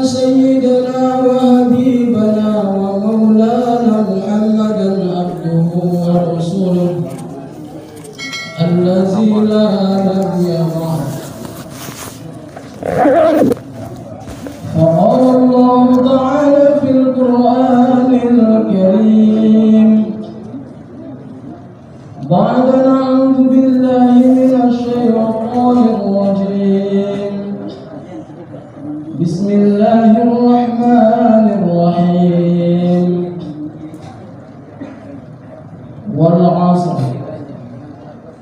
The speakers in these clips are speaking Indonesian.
سيدنا وحبيبنا ومولانا محمدا عبده ورسوله الذي لا نبي بعده. فقال الله تعالى في القرآن الكريم بعد أعوذ بالله من الشيطان الرجيم بسم الله الرحمن الرحيم والعصر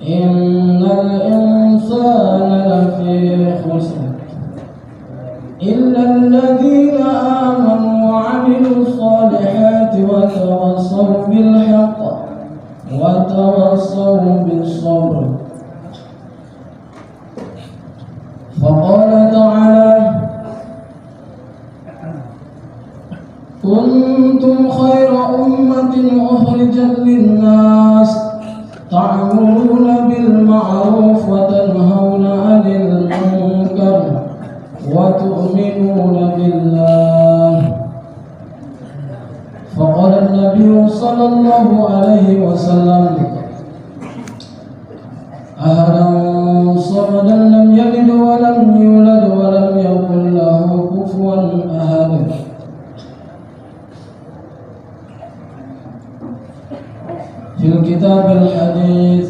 إن الإنسان لفي خسر إلا الذين آمنوا وعملوا الصالحات وتواصوا بالحق وتواصوا بالصبر. فقال تعالى كنتم خير أمة أخرجت للناس تعمرون بالمعروف وتنهون عن المنكر وتؤمنون بالله. فقال النبي صلى الله عليه وسلم أحدا صمدا لم يلد ولم يولد ولم يكن له كفوا أحد. في الكتاب الحديث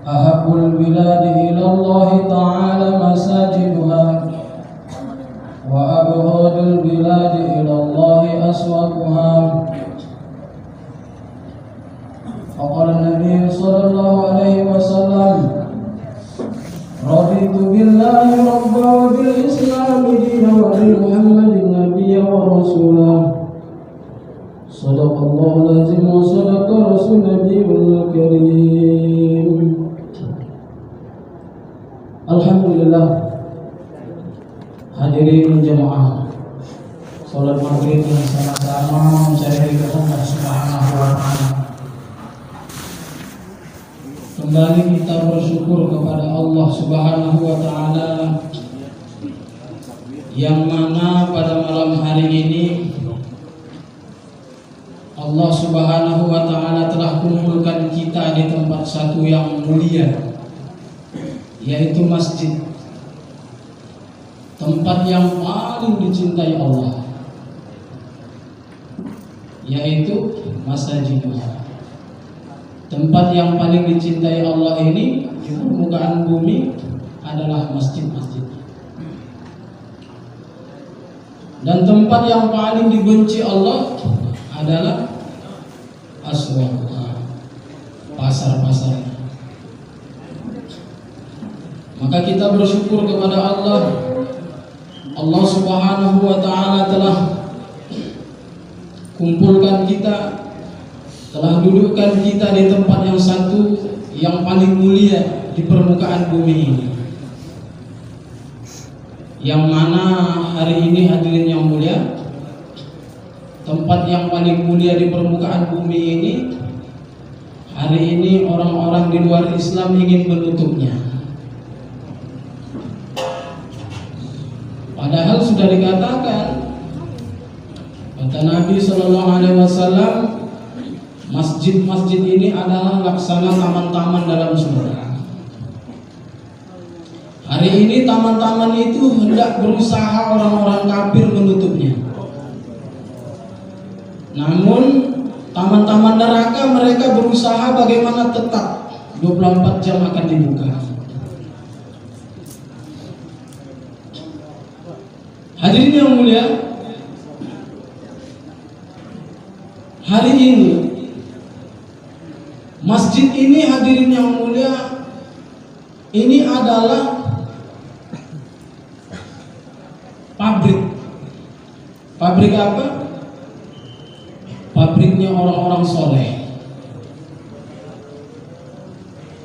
أحب البلاد إلى الله تعالى مساجدها وأبغض البلاد إلى الله أسواقها. فقال النبي صلى الله عليه وسلم رضيت بالله ربا وبالإسلام دينا وبمحمد نبيا ورسولا. صدق الله العظيم وصدق رسول النبي الكريم. Alhamdulillah, hadirin jemaah, salat maghrib dengan sama-sama mencari Allah Subhanahu wa Ta'ala. Kembali kita bersyukur kepada Allah Subhanahu wa Ta'ala yang mana pada malam hari ini Allah Subhanahu wa Ta'ala telah kumpulkan kita di tempat satu yang mulia, yaitu masjid, tempat yang paling dicintai Allah, yaitu masjidnya. Tempat yang paling dicintai Allah ini di permukaan bumi adalah masjid-masjid. Dan tempat yang paling dibenci Allah adalah aswaq, pasar-pasar. Maka kita bersyukur kepada Allah. Allah Subhanahu wa Ta'ala telah kumpulkan kita, telah dudukkan kita di tempat yang satu yang paling mulia di permukaan bumi ini. Yang mana hari ini hadirin yang mulia, tempat yang paling mulia di permukaan bumi ini, hari ini orang-orang di luar Islam ingin menutupnya. Padahal sudah dikatakan, kata Nabi Sallallahu Alaihi Wasallam, masjid-masjid ini adalah laksana taman-taman dalam surga. Hari ini taman-taman itu hendak berusaha orang-orang kafir menutupnya. Namun taman-taman neraka mereka berusaha bagaimana tetap 24 jam akan dibuka. Hadirin yang mulia, hari ini masjid ini, hadirin yang mulia, ini adalah pabrik. Pabrik apa? Pabriknya orang-orang soleh.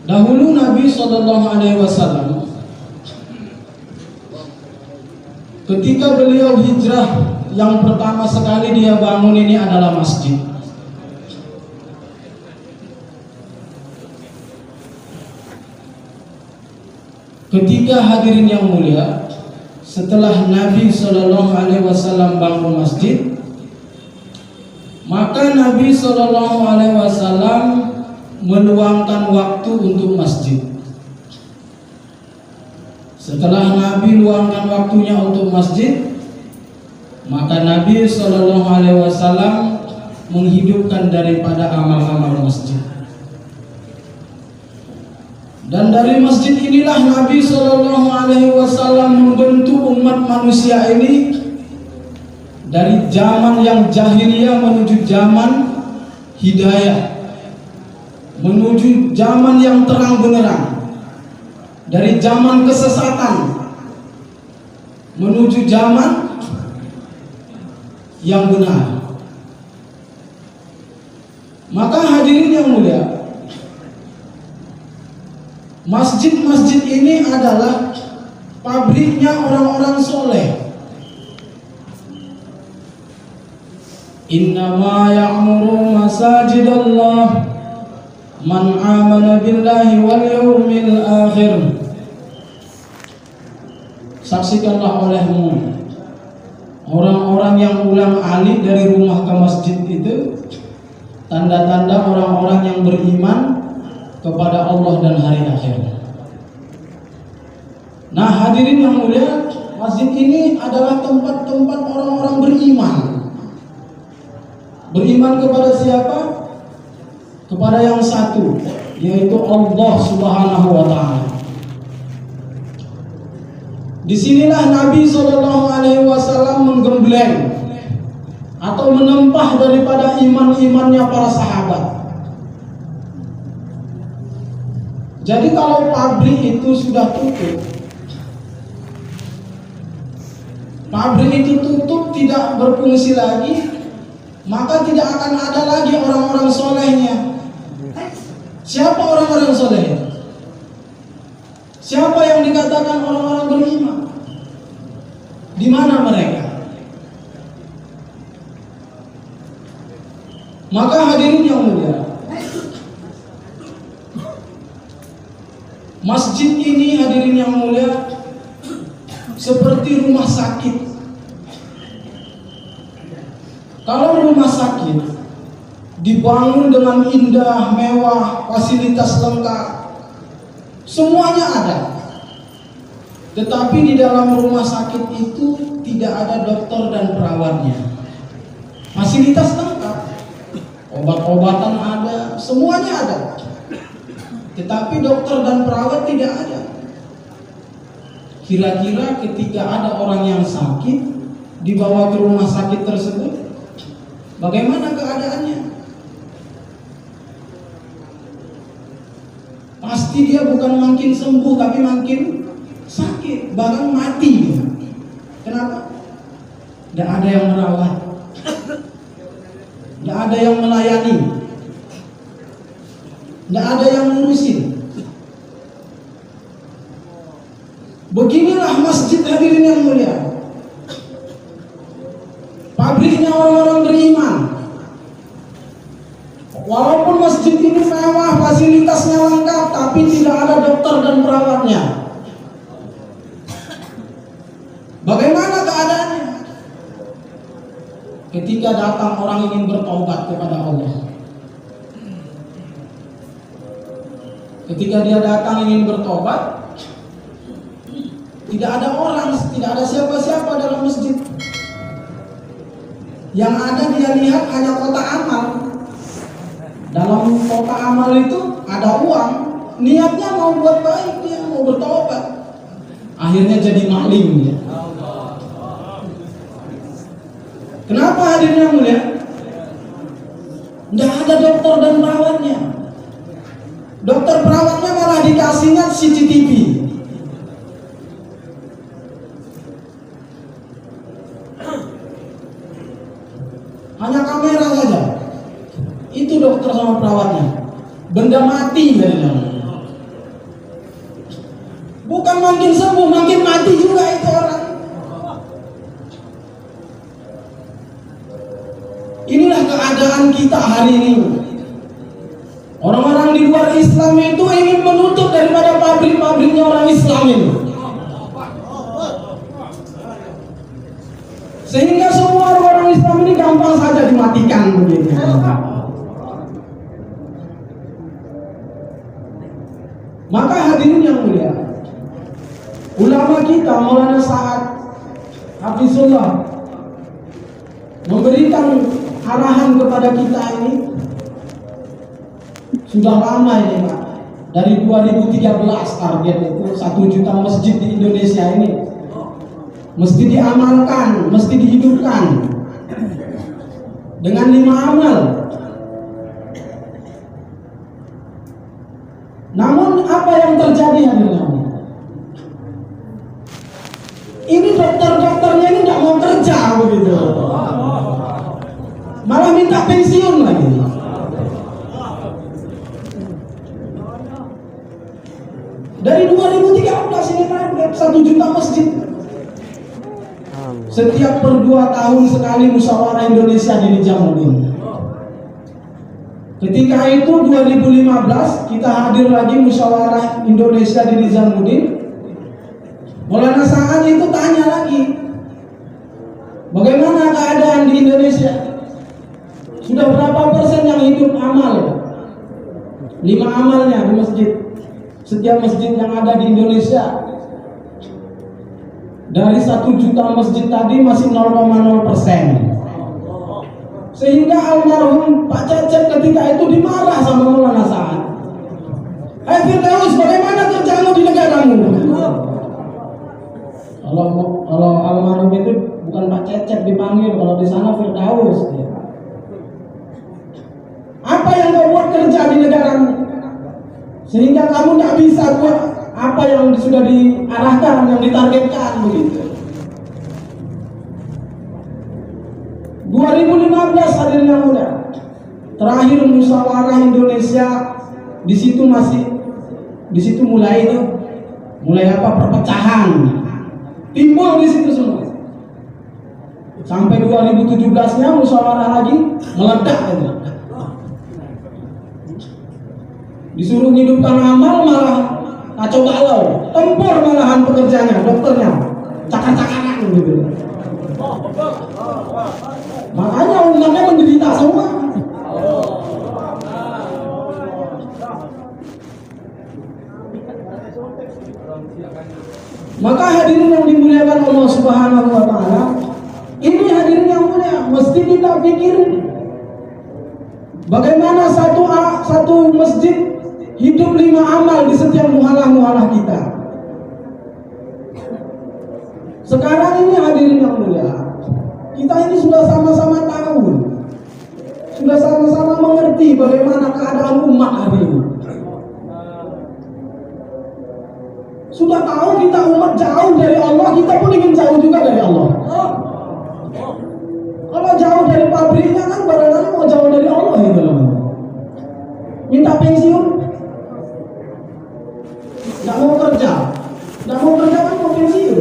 Dahulu Nabi SAW ketika beliau hijrah, yang pertama sekali dia bangun ini adalah masjid. Ketika hadirin yang mulia, setelah Nabi Shallallahu Alaihi Wasallam bangun masjid, maka Nabi Shallallahu Alaihi Wasallam meluangkan waktu untuk masjid. Setelah Nabi luangkan waktunya untuk masjid, maka Nabi Shallallahu Alaihi Wasallam menghidupkan daripada amal-amal masjid. Dan dari masjid inilah Nabi Shallallahu Alaihi Wasallam membentuk umat manusia ini dari zaman yang jahiliyah menuju zaman hidayah, menuju zaman yang terang benderang, dari zaman kesesatan menuju zaman yang benar. Maka hadirin yang mulia, masjid-masjid ini adalah pabriknya orang-orang soleh. Innama ya'muru masajidallah man amana billahi wal yawmil akhir. Saksikanlah olehmu orang-orang yang ulang alik dari rumah ke masjid itu tanda-tanda orang-orang yang beriman kepada Allah dan hari akhir. Nah hadirin yang mulia, masjid ini adalah tempat-tempat orang-orang beriman. Beriman kepada siapa? Kepada yang satu, yaitu Allah Subhanahu wa Ta'ala. Disinilah Nabi Shallallahu Alaihi Wasallam menggembleng atau menempah daripada iman-imannya para sahabat. Jadi kalau pabrik itu sudah tutup, pabrik itu tutup tidak berfungsi lagi, maka tidak akan ada lagi orang-orang solehnya. Siapa orang-orang soleh? Siapa yang dikatakan orang-orang beriman? Di mana mereka? Maka hadirin yang mulia, masjid ini hadirin yang mulia seperti rumah sakit. Kalau rumah sakit dibangun dengan indah, mewah, fasilitas lengkap, semuanya ada. Tetapi di dalam rumah sakit itu tidak ada dokter dan perawatnya. Fasilitas lengkap, obat-obatan ada, semuanya ada. Tetapi dokter dan perawat tidak ada. Kira-kira ketika ada orang yang sakit dibawa ke rumah sakit tersebut, bagaimana keadaannya? Pasti dia bukan makin sembuh, tapi makin sakit, bahkan mati. Kenapa? Tidak ada yang merawat, tidak ada yang melayani, tidak ada yang ngurusin. Beginilah masjid hadirin yang mulia, pabriknya orang-orang beriman. Walaupun masjid ini mewah, fasilitasnya lengkap, tapi tidak ada dokter dan perawatnya. Bagaimana keadaannya? Ketika datang orang ingin bertaubat kepada Allah, ketika dia datang ingin bertobat, tidak ada orang, tidak ada siapa-siapa dalam masjid. Yang ada dia lihat hanya kotak amal. Dalam kotak amal itu ada uang. Niatnya mau buat baik, dia mau bertobat. Akhirnya jadi maling dia. Kenapa hadirin yang mulia? Tidak ada dokter dan perawatnya. Dokter perawatnya malah dikasihnya CCTV. Hanya kamera saja. Itu dokter sama perawatnya. Benda mati ya. Bukan makin sembuh, makin mati juga itu orang. Inilah keadaan kita hari ini. Orang-orang di luar Islam itu ingin menutup daripada pabrik-pabriknya orang Islam ini. Sehingga semua orang Islam ini gampang saja dimatikan begitu. Maka hadirin yang mulia, ulama kita Maulana Sa'ad Hafizullah memberikan arahan kepada kita ini sudah lama ini Pak. Dari 2013 target itu 1 juta masjid di Indonesia ini mesti diamalkan, mesti dihidupkan dengan 5 amal. Namun apa yang terjadi hadirin? Ini dokter-dokternya ini nggak mau kerja begitu, malah minta pensiun lagi. Dari 2013 ini target 1 juta masjid. Setiap per 2 tahun sekali musyawarah Indonesia di Nizamuddin. Ketika itu 2015 kita hadir lagi musyawarah Indonesia di Nizamuddin. Maulana Sa'ad itu tanya lagi, bagaimana keadaan di Indonesia? Sudah berapa persen yang hidup amal? 5 amalnya di masjid. Setiap masjid yang ada di Indonesia, dari 1 juta masjid tadi masih 0,0%. Sehingga almarhum Pak Cecep ketika itu dimarah sama Maulana Sa'ad. Hai Firdaus, bagaimana kerjamu di negaramu? Kalau almarhum itu bukan Pak Cecep dipanggil, kalau di sana Firdaus. Apa yang kau buat kerja di negaramu sehingga kamu tidak bisa buat apa yang sudah diarahkan, yang ditargetkan begitu? 2015 hadirin yang mulia, terakhir musyawarah Indonesia di situ mulai apa, perpecahan timbul di situ semua. Sampai 2017-nya musyawarah lagi meledak gitu. Disuruh hidupkan amal malah kacau balau, tempur malahan pekerjanya, dokternya cakar-cakaran gitu. Makanya umatnya menderita semua. Maka hadirin yang dimuliakan Allah Subhanahu wa Ta'ala, ini hadirin yang mulia, mesti kita pikirin bagaimana satu masjid hidup 5 amal di setiap muhalah-muhalah kita. Sekarang ini hadirin yang mulia, kita ini sudah sama-sama tahu, sudah sama-sama mengerti bagaimana keadaan umat hari ini. Sudah tahu kita umat jauh dari Allah, kita pun ingin jauh juga dari Allah. Kalau jauh dari pabriknya kan barangkali mau jauh dari Allah gitu loh. Minta pensiun, nggak mau kerja kan mau pensiun.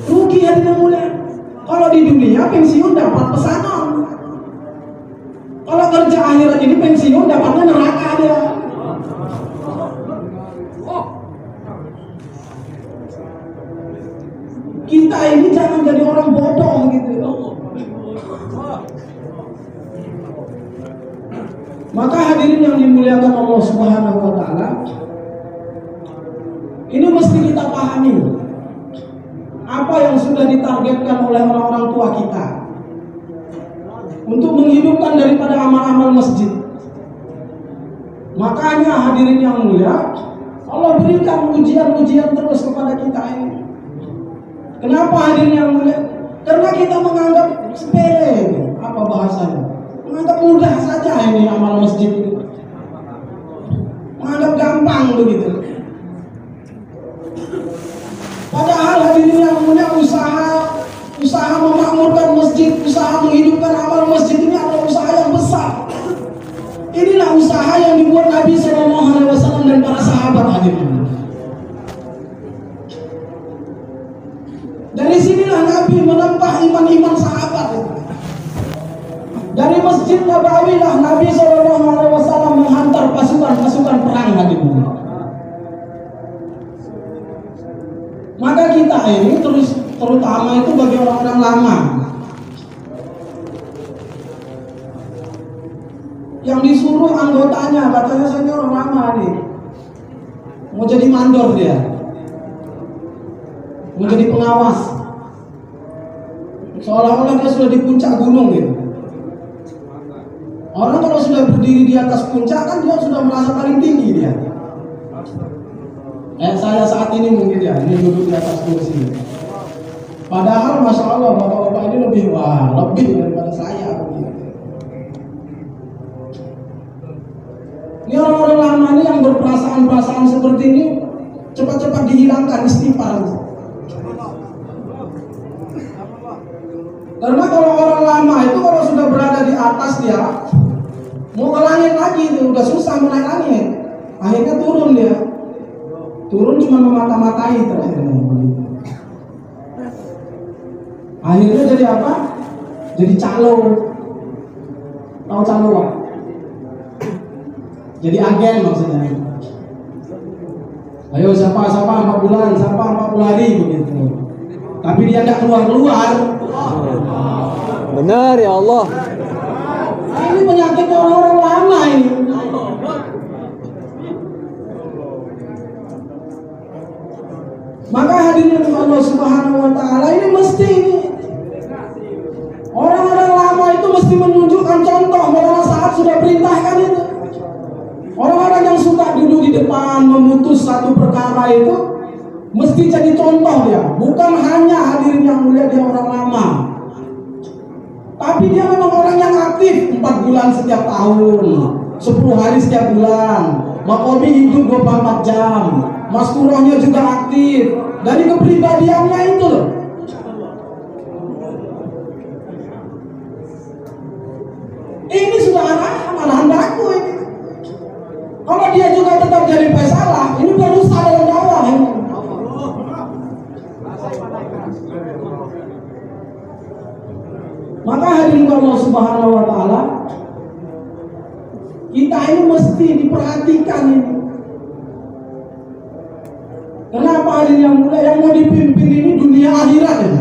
Rugi hati yang mulia. Kalau di dunia pensiun dapat pesanan, kalau kerja akhirat ini pensiun dapatnya neraka dia. Kita ini jangan jadi orang bodoh gitu. Maka hadirin yang dimuliakan Allah Subhanahu wa Ta'ala, ini mesti kita pahami apa yang sudah ditargetkan oleh orang-orang tua kita untuk menghidupkan daripada amal-amal masjid. Makanya hadirin yang mulia, Allah berikan ujian-ujian terus kepada kita ini. Kenapa hadirin yang mulia? Karena kita menganggap sepele, apa bahasanya? Menganggap mudah saja ini amal masjid itu. Menganggap gampang begitu. Padahal hadirin yang mulia, usaha memakmurkan masjid, usaha menghidupkan amal masjid ini adalah usaha yang besar. Inilah usaha yang dibuat Nabi SAW dan para sahabat hadirin. Dari sinilah Nabi menambah iman-iman sahabat. Dari Masjid Nabawi lah Nabi SAW menghantar pasukan perang hadirin. Maka kita ini terutama itu bagi orang-orang lama yang disuruh anggotanya, katanya saya ini orang lama nih, mau jadi mandor dia, mau jadi pengawas, seolah-olah dia sudah di puncak gunung gitu. Orang kalau sudah berdiri di atas puncak kan dia sudah merasa paling tinggi dia. Saya saat ini mungkin ya, ini duduk di atas kursi. Padahal masya Allah bapak-bapak ini lebih daripada saya. Ini orang-orang lama ini yang berperasaan seperti ini cepat-cepat dihilangkan, istighfar. Karena kalau orang lama itu kalau sudah berada di atas dia mau ke langit lagi itu udah susah mau naik langit. Akhirnya turun dia. Turun cuma memata-matai terakhirnya. Akhirnya jadi apa? Jadi calo. Tahu calo Pak? Jadi agen maksudnya. Ayo siapa 4 bulan, siapa 40 hari begitu. Tapi dia nggak keluar. Benar ya Allah. Ini penyakit orang-orang lama ini. Maka hadirin Allah Subhanahu wa taala ini mesti orang-orang lama itu mesti menunjukkan contoh pada saat sudah perintahkan itu. Orang-orang yang suka duduk di depan memutus satu perkara itu mesti jadi contoh dia. Bukan hanya hadirin yang mulia dia orang lama, tapi dia memang orang yang aktif 4 bulan setiap tahun, 10 hari setiap bulan. Makobi hidup 24 jam. Maskurohnya juga aktif. Dari kepribadiannya itu loh. Ini sudah arahan aku ini. Kalau dia juga tetap jadi pesalah, ini berusaha dalam dakwah ini. Maka hadirin Allah Subhanahu wa taala, kita ini mesti diperhatikan ini. Kenapa hadirin yang mulia, yang mau dipimpin ini dunia akhirat ya?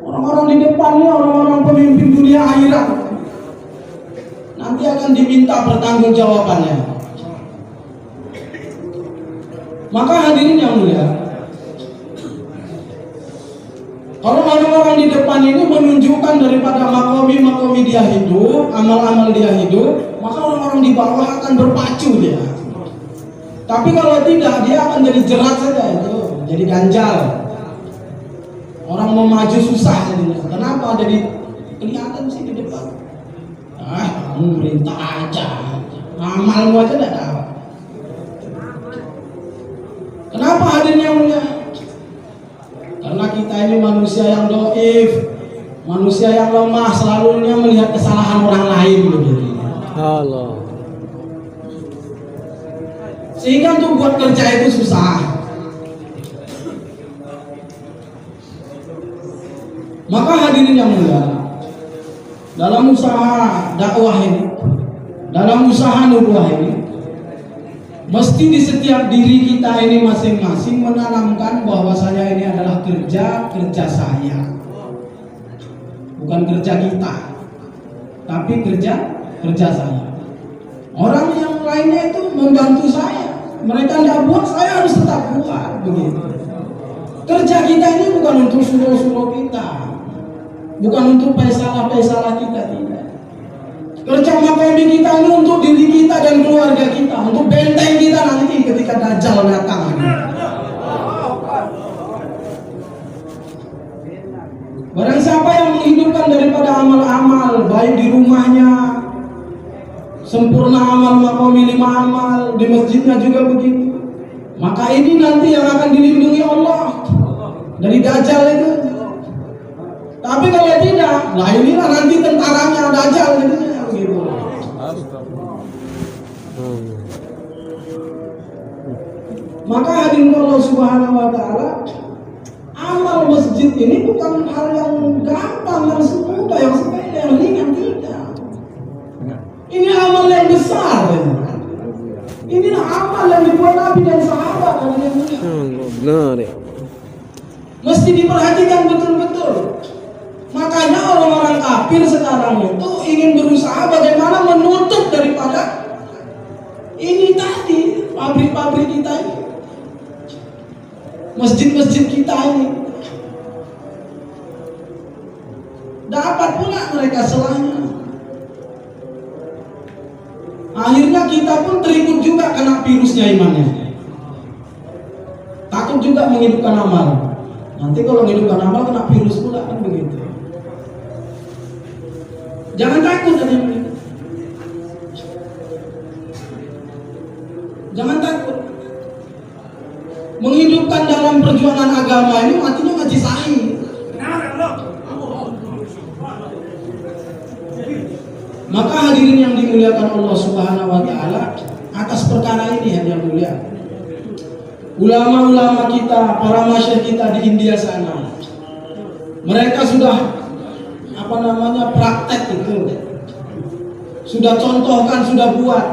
Orang-orang di depan ini orang-orang pemimpin dunia akhirat. Nanti akan diminta pertanggungjawabannya. Maka hadirin yang mulia, kalau orang-orang di depan ini menunjukkan daripada makomi dia hidup, amal-amal dia hidup, maka orang-orang di bawah akan berpacu dia. Tapi kalau tidak, dia akan jadi jerat saja itu, jadi ganjal. Orang mau maju susah jadinya. Kenapa? Jadi kelihatan sih di depan. Kamu merintah aja, amalmu aja tidak tahu. Kenapa hadirin yang mulia? Karena kita ini manusia yang doif, manusia yang lemah, selalunya melihat kesalahan orang lain begitu. Allah. Sehingga untuk buat kerja itu susah. Maka hadirin yang mulia, dalam usaha dakwah ini, dalam usaha nubuah ini, mesti di setiap diri kita ini masing-masing menanamkan bahwa saya ini adalah kerja saya, bukan kerja kita, tapi kerja saya. Orang yang lainnya itu membantu saya, mereka tidak buat, saya harus tetap buat begitu. Kerja kita ini bukan untuk suruh-suruh kita, bukan untuk pesalah-pesalah kita, tidak. Kerja makomi kita ini untuk diri kita dan keluarga kita, untuk benteng kita nanti ketika Dajjal datang. Barang siapa yang menghidupkan daripada amal-amal, baik di rumahnya, sempurna amal makomi 5 amal, di masjidnya juga begitu, maka ini nanti yang akan dilindungi Allah dari Dajjal itu. Tapi kalau tidak, nah inilah nanti tentaranya Dajjal gitu. Maka hadirin Allah Subhanahu wa taala, amal masjid ini bukan hal yang gampang, yang semudah, yang sepele, yang ringan, tidak. Ini amal yang besar. Inilah amal yang dibuat Nabi dan sahabat. Benar ya. Mesti diperhatikan betul-betul. Makanya orang-orang kafir sekarang itu ingin berusaha bagaimana menutup daripada ini tadi, pabrik-pabrik kita ini, masjid-masjid kita ini. Dapat pula mereka selahnya. Akhirnya kita pun terikut juga kena virusnya imannya. Takut juga menghidupkan amal. Nanti kalau menghidupkan amal kena virus pula, kan begitu. Jangan takut ada yang begitu. Jangan takut. Menghidupkan dalam perjuangan agama ini matinya mati sahih. Maka hadirin yang dimuliakan Allah Subhanahu wa taala, atas perkara ini yang mulia, ulama-ulama kita, para masyayikh kita di India sana, mereka sudah praktek itu, sudah contohkan, sudah buat.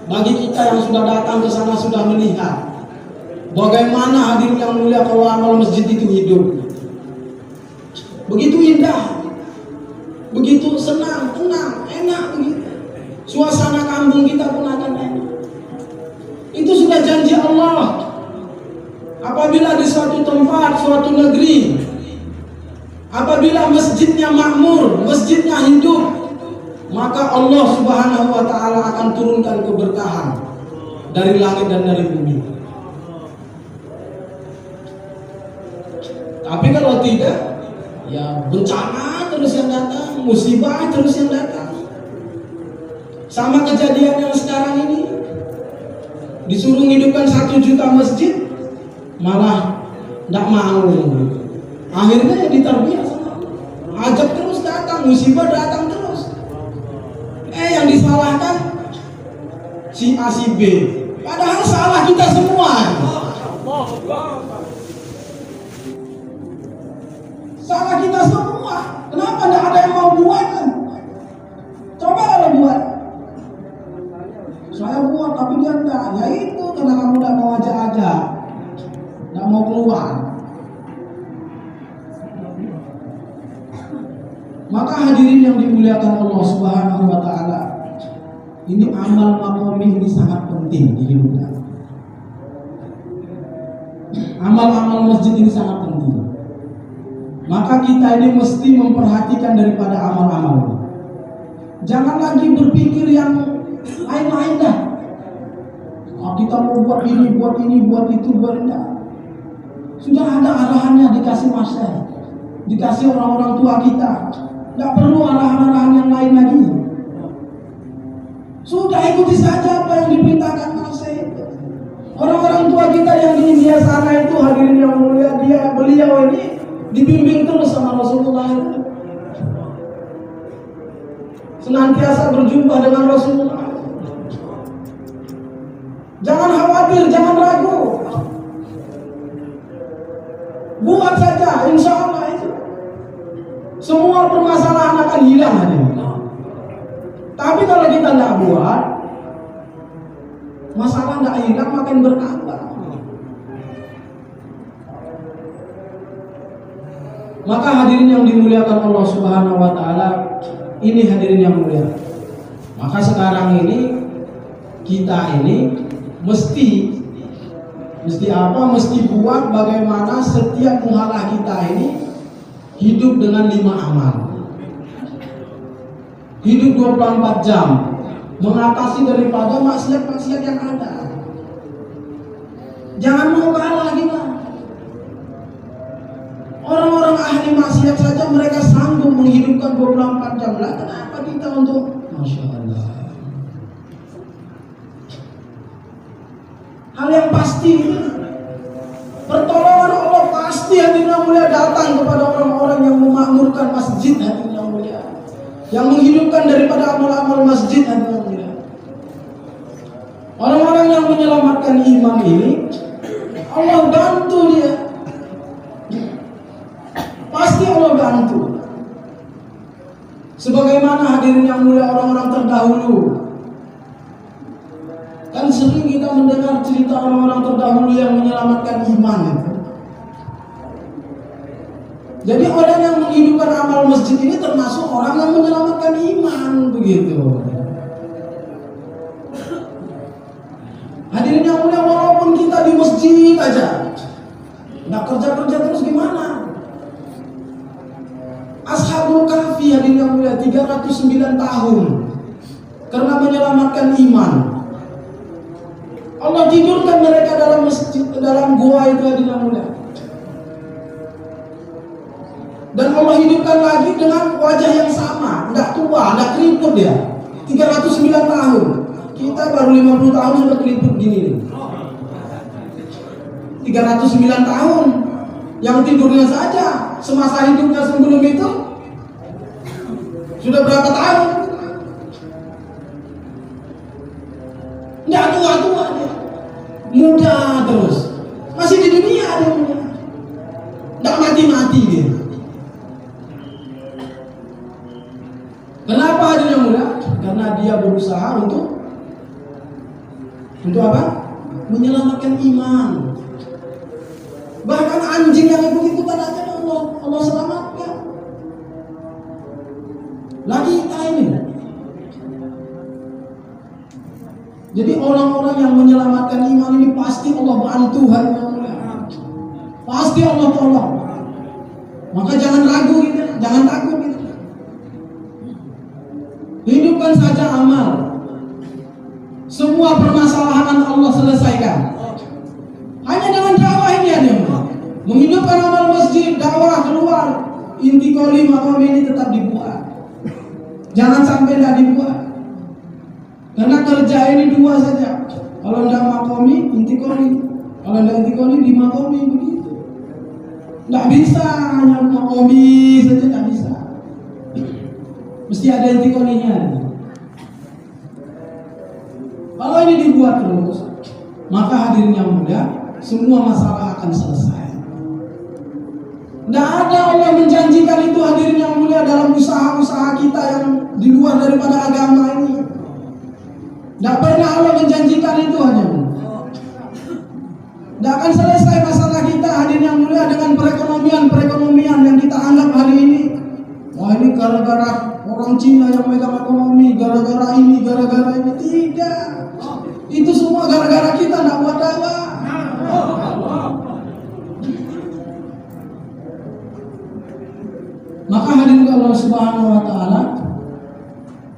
Bagi kita yang sudah datang ke sana sudah melihat bagaimana hadirin yang mulia kalau amal masjid itu hidup. Begitu indah, begitu senang, tenang, enak begitu. Suasana kampung kita pun akan enak. Itu sudah janji Allah. Apabila di suatu tempat, suatu negeri, apabila masjidnya makmur, masjidnya hidup, maka Allah Subhanahu wa taala akan turunkan keberkahan dari langit dan dari bumi. Tapi kalau tidak, ya bencana terus yang datang, musibah terus yang datang. Sama kejadian yang sekarang ini, disuruh hidupkan 1 juta masjid, malah tidak mau. Akhirnya ya diterbiasa, ajab terus datang, musibah datang terus. Yang disalahkan si A si B, padahal salah kita semua. Salah kita semua. Kenapa tidak ada yang mau buat? Coba kalau buat. Saya buat tapi dia enggak. Ya itu karena kamu tidak mau ajak-ajak, tidak mau keluar. Maka hadirin yang dimuliakan Allah Subhanahu wa taala, ini amal maqami ini sangat penting dihidupkan. Amal-amal masjid ini sangat penting. Maka kita ini mesti memperhatikan daripada amal-amal. Jangan lagi berpikir yang lain-lain dah. Kita mau buat ini, buat itu, buat itu. Sudah ada arahannya, dikasih masyarakat, dikasih orang-orang tua kita. Tidak perlu arahan-arahan yang lain lagi. Sudah ikuti saja apa yang diperintahkan masyarakat. Orang-orang tua kita yang di India sana itu, hadirin yang mulia, beliau ini dibimbing terus sama Rasulullah. Senantiasa berjumpa dengan Rasulullah. Jangan khawatir, jangan ragu. Buat saja, insya Allah itu semua permasalahan akan hilang hadirin. Tapi kalau kita tidak buat, masalah tidak hilang, makin bertambah. Maka hadirin yang dimuliakan Allah Subhanahu wa taala, ini hadirin yang mulia. Maka sekarang ini kita ini mesti buat bagaimana setiap muhalah kita ini hidup dengan 5 amal. Hidup 24 jam, mengatasi daripada maksiat-maksiat yang ada. Jangan mau kalah kita. Orang-orang ahli maksiat saja mereka sanggup menghidupkan 24 jam. Lah kenapa kita untuk Masya Allah. Hal yang pasti, pertolongan Allah pasti hadirin yang mulia datang kepada orang-orang yang memakmurkan masjid hadirin yang mulia, yang menghidupkan daripada amal-amal masjid hadirin yang mulia. Orang-orang yang menyelamatkan iman ini Allah bantu dia. Pasti Allah bantu. Sebagaimana hadirin yang mulia orang-orang terdahulu. Kan sering kita mendengar cerita orang-orang terdahulu yang menyelamatkan iman itu. Jadi orang yang menghidupkan amal masjid ini termasuk orang yang menyelamatkan iman, begitu. Hadirin yang mulia, walaupun kita di masjid aja, nggak kerja-kerja terus gimana? Ashabul Kahfi, hadirin yang mulia, 309 tahun karena menyelamatkan iman. Allah tidurkan mereka dalam masjid, dalam gua itu, hadirin yang mulia. Dan Allah hidupkan lagi dengan wajah yang sama, tidak tua, tidak keriput dia. 309 tahun. Kita baru 50 tahun sudah keriput gini. 309 tahun. Yang tidurnya saja semasa hidupnya sebelum itu sudah berapa tahun? Tidak tua-tua dia. Muda terus. Masih di dunia dia. Tidak mati-mati dia. Kenapa hadirin yang mulia? Karena dia berusaha untuk apa? Menyelamatkan iman. Bahkan anjing yang ikut-ikutan aja Allah selamatkan. Lagi kita ini. Jadi orang-orang yang menyelamatkan iman ini pasti Allah bantu, hadirin yang mulia. Pasti Allah tolong. Maka jangan ragu gitu, jangan takut gitu. Hidupkan saja amal. Semua permasalahan Allah selesaikan. Hanya dengan dakwah ini aja. Menghidupkan amal masjid, dakwah keluar. Inti koli makom ini tetap dibuat. Jangan sampai tidak dibuat. Karena kerja ini dua saja. Kalau tidak makomi, inti koli. Kalau tidak inti koli, di makomi begitu. Tidak bisa hanya makomi saja, tidak bisa. Mesti ada inti kolinya. Kalau ini dibuat terus, maka hadirin yang mulia, semua masalah akan selesai. Tidak ada Allah menjanjikan itu, hadirin yang mulia, dalam usaha-usaha kita yang di luar daripada agama ini. Tidak pernah Allah menjanjikan itu, hanya. Tidak akan selesai masalah kita, hadirin yang mulia, dengan perekonomian yang kita anggap hari ini. Wah, ini gara-gara orang Cina yang megang ekonomi, gara-gara ini. Tidak. Itu semua gara-gara kita tidak buat dakwah. Maka hadirin Allah Subhanahu wa taala,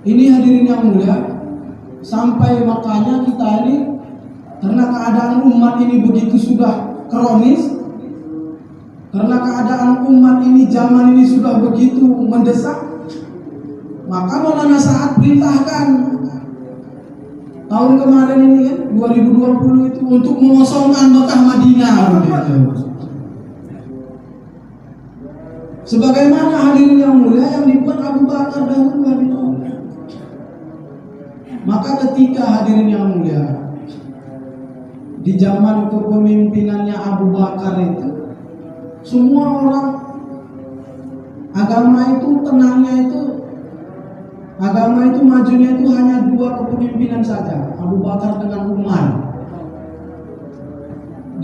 ini hadirin yang mulia, sampai makanya kita ini, karena keadaan umat ini begitu sudah kronis, karena keadaan umat ini zaman ini sudah begitu mendesak, maka Maulana Sa'ad perintahkan tahun kemarin ini kan 2020 itu untuk mengosongkan Mekah Madinah. Sebagaimana hadirin yang mulia yang dibuat Abu Bakar dahulu. Maka ketika hadirin yang mulia, di zaman kepemimpinannya Abu Bakar itu, semua orang agama itu tenangnya itu, agama itu majunya itu hanya dua kepemimpinan saja, Abu Bakar dengan Umar.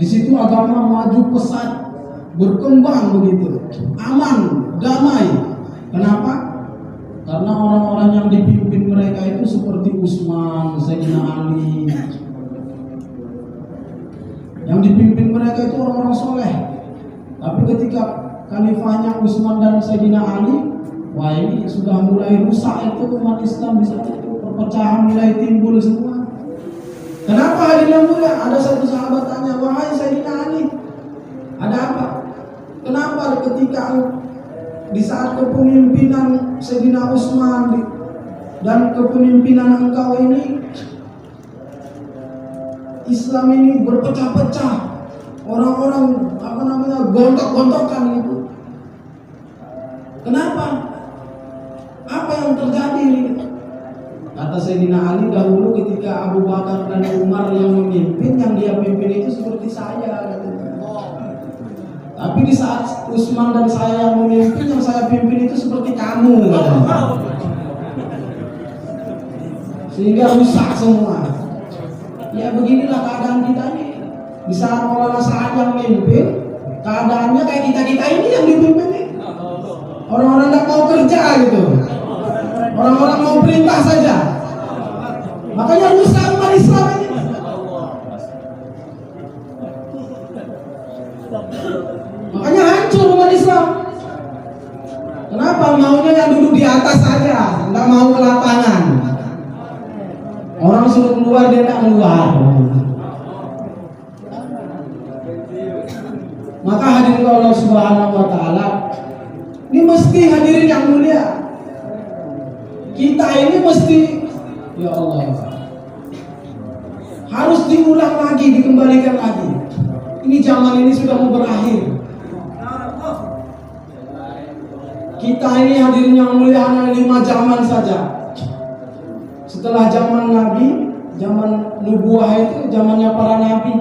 Di situ agama maju pesat, berkembang begitu, aman, damai. Kenapa? Karena orang-orang yang dipimpin mereka itu seperti Utsman, Sayyidina Ali. Yang dipimpin mereka itu orang-orang soleh. Tapi ketika khalifahnya Utsman dan Sayyidina Ali, wah ini sudah mulai rusak itu umat Islam di saat itu, perpecahan mulai timbul semua. Kenapa hadirin yang mulia? Ada satu sahabat tanya, wahai Sayyidina Ali, ada apa? Kenapa ketika di saat kepemimpinan Sayyidina Utsman dan kepemimpinan engkau ini, Islam ini berpecah-pecah, orang-orang gontok-gontokan gitu. Kenapa? Apa yang terjadi ini? Kata Sayyidina Ali, dahulu ketika Abu Bakar dan Umar yang memimpin, yang dia pimpin itu seperti saya, katanya. Tapi di saat Utsman dan saya yang memimpin, yang saya pimpin itu seperti kamu, katanya. Sehingga rusak semua. Ya beginilah keadaan kita ini. Di saat Maulana Sa'ad yang memimpin, keadaannya kayak kita-kita ini yang dipimpin nih. Orang-orang nggak mau kerja gitu. Orang-orang mau perintah saja. Makanya rusak umat Islam ini. Makanya hancur umat Islam. Kenapa? Maunya yang duduk di atas saja, nggak mau ke lapangan. Orang suruh keluar dia nggak keluar. Maka hadirin Allah Subhanahu Wa Taala, ini mesti hadirin yang mulia. Kita ini mesti, ya Allah, harus diulang lagi, dikembalikan lagi. Ini zaman ini sudah mau berakhir. Kita ini hadirin yang mulia hanya 5 zaman saja. Setelah zaman Nabi, zaman nubuah itu zamannya para nabi.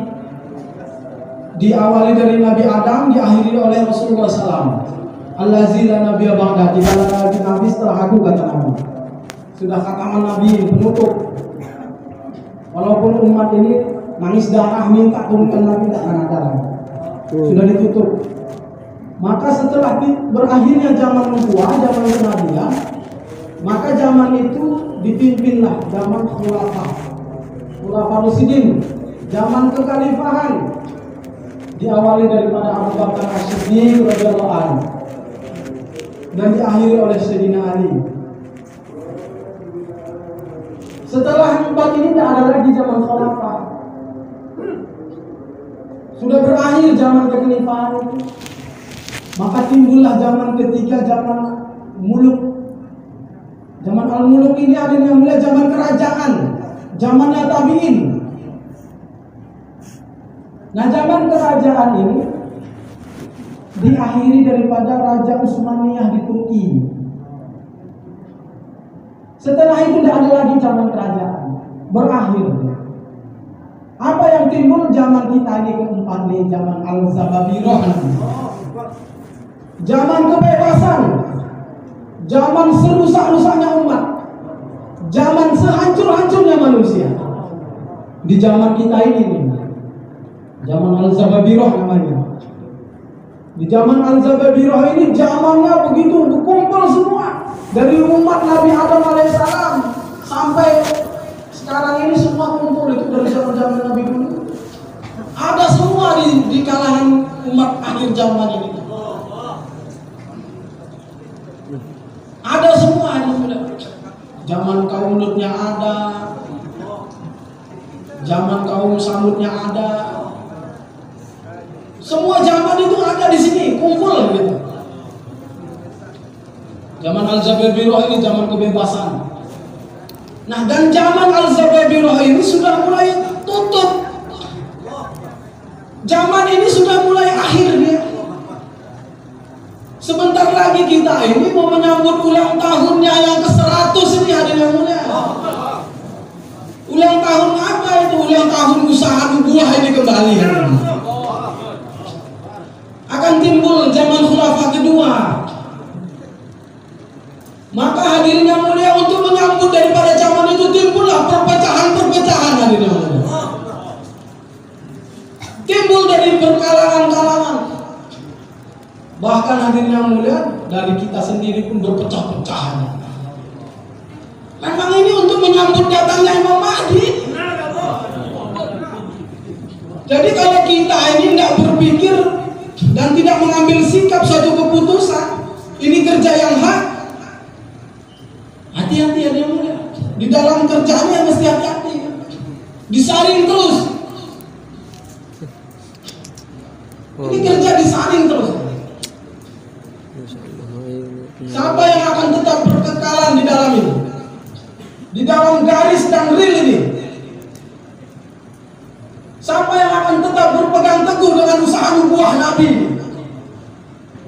Diawali dari Nabi Adam, diakhiri oleh Rasulullah SAW. Allazi la nabiyya ba'da, tidak ada lagi nabi setelah aku, kata Nabi. Sudah katakan Nabi penutup. Walaupun umat ini nangis darah minta turunkan Nabi, tidak akan ada lagi. Sudah ditutup. Maka setelah berakhirnya zaman nubuah, zaman kenabian, maka zaman itu dipimpinlah zaman Khulafa Rasyidin, zaman kekhalifahan. Diawali daripada Abu Bakar As-Siddiq radhiyallahu anhu dan diakhiri oleh Sayyidina Ali. Setelah 4 ini tidak ada lagi zaman khalifah. Sudah berakhir zaman kekhalifahan itu. Maka timbullah zaman ketiga, zaman muluk. Zaman al-muluk ini ada yang mulai zaman kerajaan, zamannya tabi'in. Nah, zaman kerajaan ini diakhiri daripada Raja Utsmaniyah di Turki. Setelah itu tidak ada lagi zaman kerajaan, berakhir. Apa yang timbul zaman kita ini keempat nih, zaman Al-Zababirah, zaman kebebasan, zaman serusak-rusaknya umat, zaman sehancur-hancurnya manusia. Di zaman kita ini nih, zaman Al-Zababirah namanya. Di zaman Al-Zababirah ini zamannya begitu berkumpul semua dari umat Nabi Adam alaihissalam sampai sekarang ini semua kumpul itu dari zaman Nabi dulu. Ada semua di kalangan umat akhir zaman ini. Ada semua ini sudah. Zaman kaum Lutnya ada, zaman kaum Samudnya ada. Semua zaman itu ada di sini, kumpul gitu. Zaman Al-Zababirah ini zaman kebebasan. Nah, dan zaman Al-Zababirah ini sudah mulai tutup. Zaman ini sudah mulai akhir dia. Sebentar lagi kita ini mau menyambut ulang tahunnya yang ke-100 ini, hadirin yang mulia. Ulang tahun apa itu? Ulang tahun usaha nubuah ini kembali. Akan timbul zaman khulafah kedua. Maka hadirin yang mulia, untuk menyambut daripada zaman itu timbullah perpecahan-perpecahan, hadirin yang mulia. Timbul dari berkalangan-kalangan. Bahkan hadirin yang mulia, dari kita sendiri pun berpecah-pecahan. Memang ini untuk menyambut datangnya Imam Mahdi. Jadi kalau kita ini tidak berpikir dan tidak mengambil sikap suatu keputusan, ini kerja yang hak, hati-hati ya dia mulia. Di dalam kerjaannya mesti hati-hati. Disaring terus. Ini kerja disaring terus. Siapa yang akan tetap berkekalan di dalam ini? Di dalam garis dan ril ini? Siapa yang akan tetap berpegang teguh dengan usaha nubuah Nabi?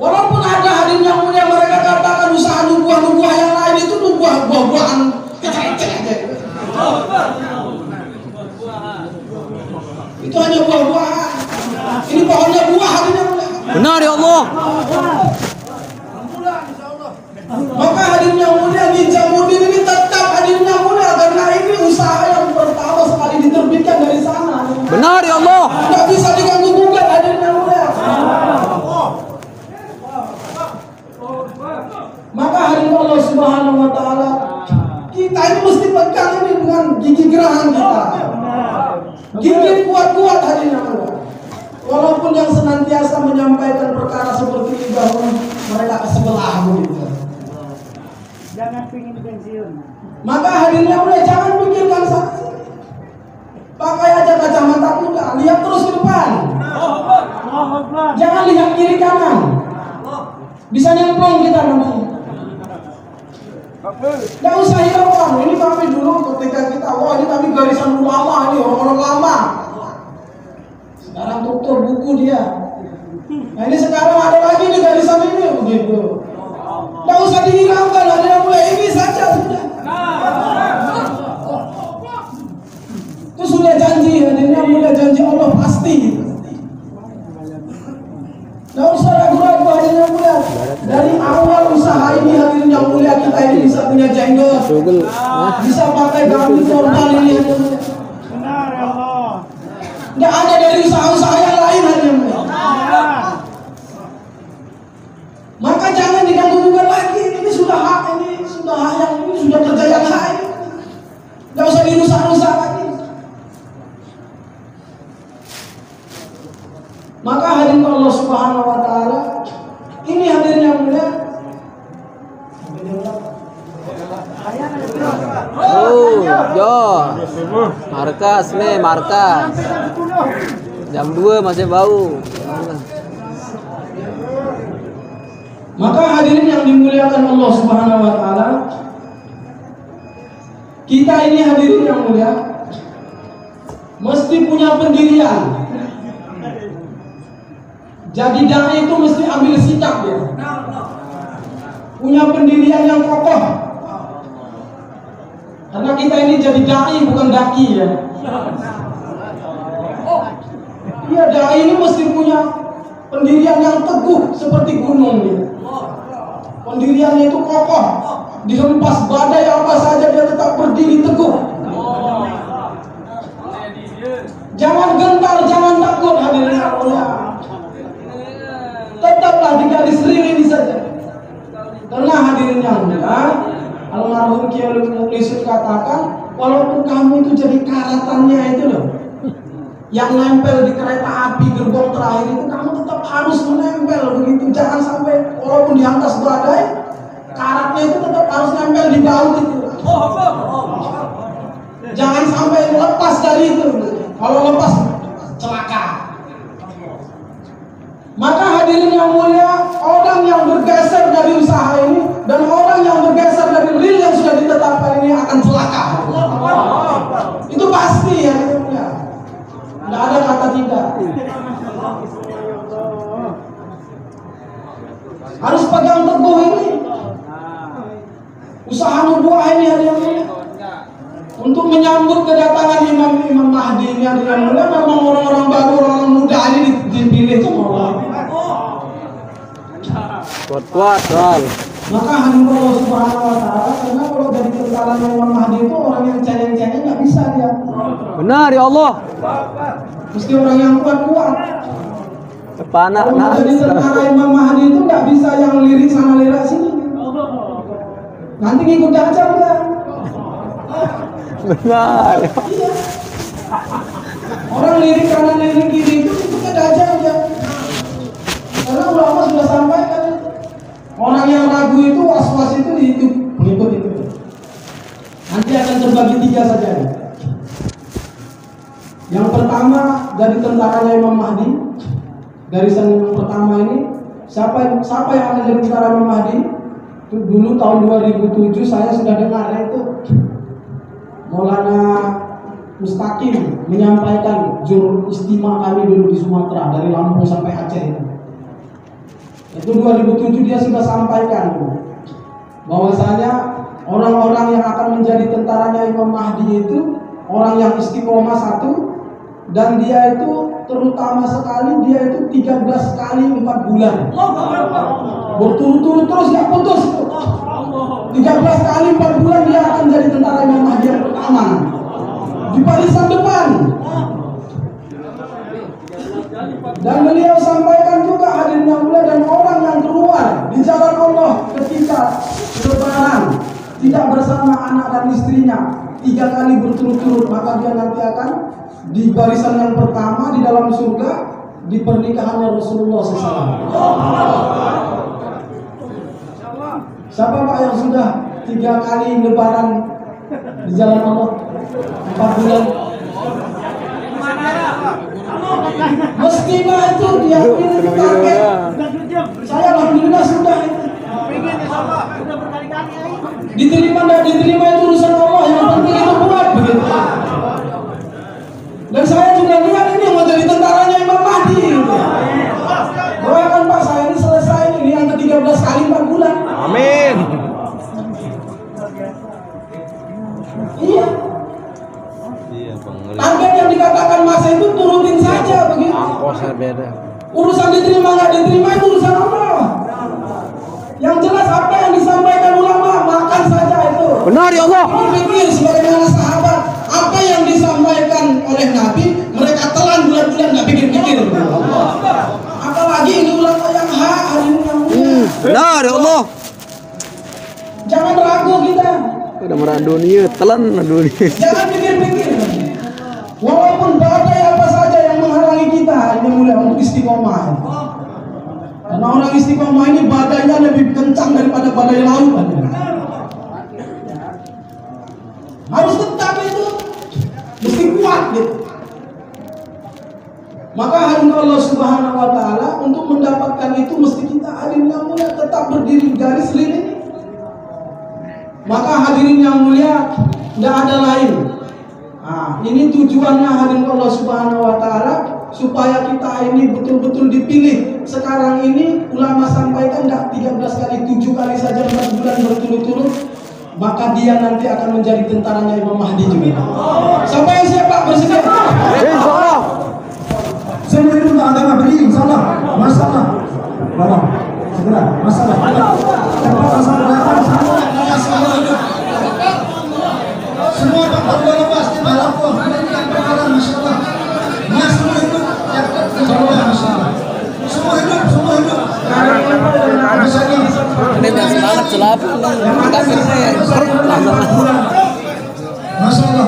Walaupun ada hadirin yang mulia mereka katakan usaha nubuah yang lain itu nubuah buah-buahan kecil-kecil aja. Itu hanya buah-buahan. Ini pohonnya buah, hadirin yang mulia. Benar ya Allah. Maka hadirin yang mulia, Nizamuddin ini tetap hadirin yang mulia, karena ini usaha yang pertama sekali diterbitkan dari Benar ya Allah. Nggak bisa diganggu gugat hadirin yang mulia. Maka hadirin Allah Subhanahu wa taala, kita ini mesti pegang ini dengan gigi geraham kita. Gigi kuat-kuat hadirin yang mulia. Walaupun yang senantiasa menyampaikan perkara seperti ini bahwa mereka ke sebelah begitu. Jangan pingin pensiun. Maka hadirin yang mulia, jangan pikirkan saksi. Pakai aja kacamata kuda, lihat terus ke depan. Jangan lihat kiri kanan. Bisa nyemplung kita nanti. Gak usah hiraukan. Ini kami dulu ketika kita, wah ini kami garisan ulama, ini orang-orang lama. Sekarang tutup buku dia. Nah ini sekarang ada lagi di garisan ini begitu. Gak usah dihiraukan, ada yang mulai ini saja sudah. Itu sudah janji, hadirin mulai janji Allah pasti. Gak usah ragu-ragu hadirin yang mulia. Dari awal usaha ini hadirin yang mulia, kita ini bisa punya jenggot, bisa pakai gamis normal ini. Benar ya Allah. Gak ada dari usaha-usaha yang lain hadirin yang mulia. Maka jangan diganggu-ganggu lagi. Ini sudah hak, ini sudah hak yang ini sudah kerja yang hak ini. Gak usah dirusak-rusak lagi. Maka hadirin Allah Subhanahu wa taala, ini hadirin yang mulia. Jo. Markas nih, markas. Jam 2 masih bau. Maka hadirin yang dimuliakan Allah Subhanahu wa taala, kita ini hadirin yang mulia mesti punya pendirian. Jadi dai itu mesti ambil sikap ya. Punya pendirian yang kokoh. Karena kita ini jadi dai bukan daki ya. Iya, dai ini mesti punya pendirian yang teguh seperti gunung ya. Pendiriannya itu kokoh. Dihempas badai apa saja dia tetap berdiri teguh. Jangan gentar, jangan takut hadirin yang mulia. Tetaplah di garis ini saja. Karena hadirin yang mulia, almarhum Kiai Muklisun katakan, walaupun kamu itu jadi karatannya itu loh, yang nempel di kereta api gerbong terakhir itu, kamu tetap harus menempel begitu. Jangan sampai walaupun di atas badai, karatnya itu tetap harus nempel di baut itu. Jangan sampai lepas dari itu. Kalau lepas celaka. Maka hadirin yang mulia, orang yang bergeser dari usaha ini dan orang yang bergeser dari real yang sudah ditetapkan ini akan celaka. Itu pasti ya, tidak ada kata tidak. Harus pegang teguh ini. Usaha nubuah ini hadirin yang mulia. Untuk menyambut kedatangan Imam Mahdi ini hadirin yang mulia, memang orang-orang baru, orang muda ini dipilih semua. Kuat-kuat soal. Maka hadirin Allah Subhanahu wa taala, karena kalau dari tentara Imam Mahdi itu orang yang cengeng-cengeng nggak bisa dia. Benar ya Allah. Mesti orang yang kuat-kuat. Kepanak Kalau jadi tentara Imam Mahdi itu nggak bisa yang lirik sana lirik sini. Nanti ngikut aja udah. Benar. Iya. Orang lirik kanan lirik kiri itu ikut aja udah. Karena ulama sudah sampaikan. Orang yang ragu itu, was-was itu mengikut itu. Nanti akan terbagi 3 saja. Yang pertama dari tentaranya Imam Mahdi, garisan yang pertama ini, siapa yang akan jadi tentara Imam Mahdi? Itu dulu tahun 2007 saya sudah dengar itu Maulana Mustaqim menyampaikan juru istimewa kami dulu di Sumatera dari Lampung sampai Aceh itu. Itu 2007 dia sudah sampaikan bahwasanya orang-orang yang akan menjadi tentaranya Imam Mahdi itu orang yang istiqomah satu, dan dia itu terutama sekali dia itu 13 kali 4 bulan berturut-turut terus gak putus. 13 kali 4 bulan dia akan jadi tentara Imam Mahdi yang pertama di barisan depan. tidak bersama anak dan istrinya 3 kali berturut-turut, maka dia nanti akan di barisan yang pertama di dalam surga di pernikahannya Rasulullah SAW. Siapa Pak yang sudah 3 kali lebaran di jalan Allah 4 bulan? Mestinya itu dia pilih target. Saya alhamdulillah sudah itu. Diterima tidak diterima itu urusan Allah, yang penting itu buat begitu. Dan saya juga lihat ini yang menjadi tentaranya Imam Mahdi gitu. Doakan Pak, saya ini selesai ini yang ke-13 kali 4 bulan. Amin. Iya. Iya, pengeri. Target yang dikatakan masa itu turutin saja begitu. Angkosnya beda. Urusan diterima nggak diterima itu urusan Allah. Yang jelas apa yang disampaikan ulama, makan saja itu. Benar ya Allah. Berpikir sebagaimana sahabat, apa yang disampaikan oleh Nabi, mereka telan bulan-bulan nggak pikir-pikir. Apalagi ini ulama yang hak hari ini yang mulia. Benar ya Allah. Jangan ragu kita. Udah merah dunia, telan dunia. Jangan pikir-pikir. Walaupun badai apa saja yang menghalangi kita, ini mulai untuk istiqomah. Karena orang istiqomah ini badainya lebih kencang daripada badai laut. Harus tetap itu, mesti kuat gitu. Maka hadirin Allah Subhanahu Wa Taala untuk mendapatkan itu mesti kita hadirin yang mulia tetap berdiri garis lilin. Maka hadirin yang mulia tidak ada lain. Nah, ini tujuannya hadirin Allah Subhanahu Wa Taala supaya kita ini betul-betul dipilih. Sekarang ini ulama sampaikan tidak 13 kali 7 kali saja 4 bulan berturut-turut, maka dia nanti akan menjadi tentaranya Imam Mahdi juga. Siapa yang siap Pak bersedia? Insyaallah. Semua itu tak agama berdiri, insyaallah. Masalah. Bapak, segera masalah. Cepat masalah. Semua Pak boleh lepas di dalam kok. Masalah. Semua itu yang masalah. Semua hidup. Ini tak semangat celap. Kita pilih. Masalah.